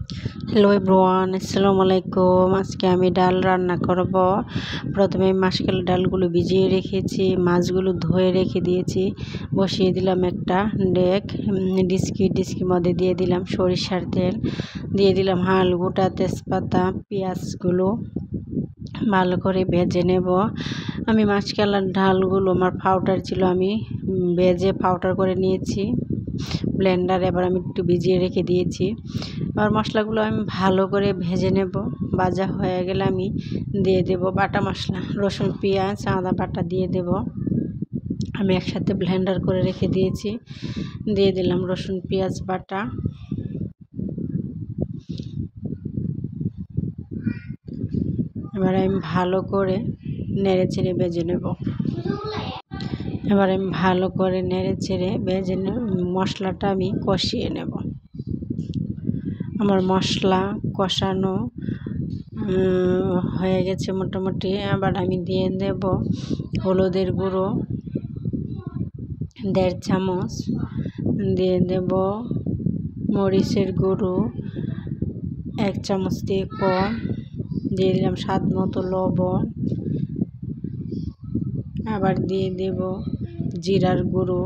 Hello everyone, আসসালামু আলাইকুম। আজকে আমি ডাল রান্না করব। প্রথমে মাসকাল ডালগুলো ভিজিয়ে রেখেছি, মাছগুলো ধুয়ে রেখে দিয়েছি। বসিয়ে দিলাম একটা ডিস্কির মধ্যে দিয়ে দিলাম সরিষার তেল, দিয়ে দিলাম হাল গোটা তেজপাতা, পেঁয়াজগুলো ভালো করে ভেজে নেব। আমি মাসকালার ডালগুলো আমার পাউডার ছিল, আমি ভেজে পাউডার করে নিয়েছি ব্লেন্ডারে। এবার আমি একটু ভিজিয়ে রেখে দিয়েছি। এবার মশলাগুলো আমি ভালো করে ভেজে নেব। ভাজা হয়ে গেলে আমি দিয়ে দেব বাটা মশলা, রসুন পেঁয়াজ আদা বাটা দিয়ে দেব। আমি একসাথে ব্লেন্ডার করে রেখে দিয়েছি। দিয়ে দিলাম রসুন পেঁয়াজ বাটা। এবার আমি ভালো করে নেড়ে চেড়ে ভেজে নেব। এবার আমি ভালো করে নেড়ে চেড়ে ভেজে মশলাটা আমি কষিয়ে নেব। আমার মশলা কষানো হয়ে গেছে মোটামুটি। আবার আমি দিয়ে দেব হলুদের গুঁড়ো 1.5 চামচ, দিয়ে দেব মরিচের গুঁড়ো 1 চামচ দিয়ে কম, দিয়ে দিলাম স্বাদ মতো লবণ। আবার দিয়ে দেব জিরার গুঁড়ো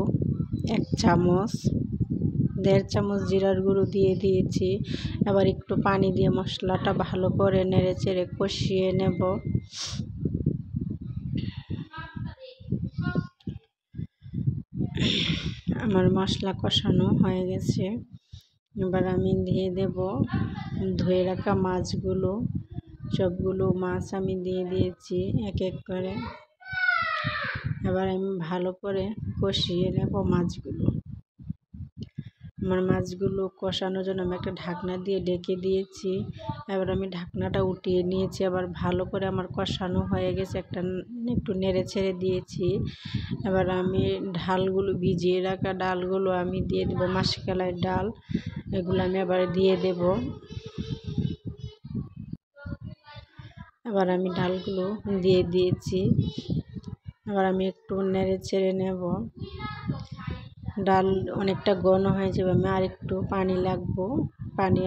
1 চামচ, 1.5 চামচ জিরার গুঁড়ো দিয়ে দিয়েছি। আবার একটু পানি দিয়ে মশলাটা ভালো করে নেড়ে চেড়ে কষিয়ে নেব। আমার মশলা কষানো হয়ে গেছে। এবার আমি দিয়ে দেব ধুয়ে রাখা মাছগুলো। সবগুলো মাছ আমি দিয়ে দিয়েছি এক এক করে। এবার আমি ভালো করে কষিয়ে নেব মাছগুলো। আমার মাছগুলো কষানোর জন্য আমি একটা ঢাকনা দিয়ে ঢেকে দিয়েছি। এবার আমি ঢাকনাটা উঠিয়ে নিয়েছি। আবার ভালো করে আমার কষানো হয়ে গেছে, একটু নেড়ে ছেড়ে দিয়েছি। এবার আমি ডালগুলো, ভিজিয়ে রাখা ডালগুলো আমি দিয়ে দেবো, মাসকালাই ডাল, এগুলো আমি আবার দিয়ে দেব। এবার আমি ডালগুলো দিয়ে দিয়েছি। এবার আমি একটু নেড়ে ছেড়ে নেব। ডাল অনেকটা ঘন হয়ে যাবে, আমি আর একটু পানি লাগবো,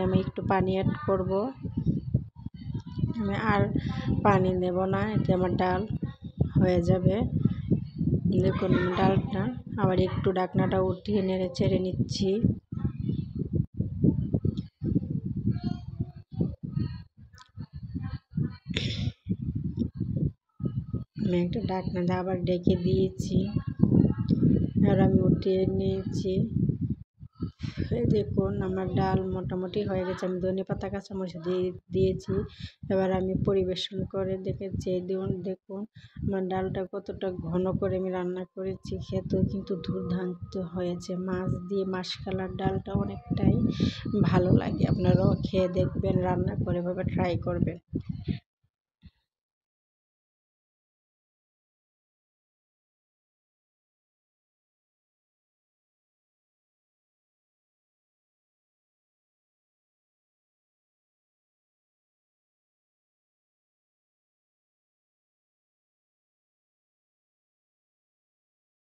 আমি একটু পানি অ্যাড করব। আমি আর পানি দেব না, এতে আমার ডাল হয়ে যাবে। দেখুন ডালটা, আবার একটু ঢাকনাটা উঠিয়ে নেড়ে চেড়ে নিচ্ছি। আমি একটা ঢাকনা দিয়ে আবার ঢেকে দিয়েছি। আর আমি উঠিয়ে নিয়েছি। দেখুন আমার ডাল মোটামুটি হয়ে গেছে। আমি ধনেপাতা কাঁচামরিচ দিয়েছি। এবার আমি পরিবেশন করে দেখেছি। দেখুন আমার ডালটা কতটা ঘন করে আমি রান্না করেছি, খেতেও কিন্তু দুর্দান্ত হয়েছে। মাছ দিয়ে মাসকালার ডালটা অনেকটাই ভালো লাগে। আপনারাও খেয়ে দেখবেন, রান্না করে এভাবে ট্রাই করবেন।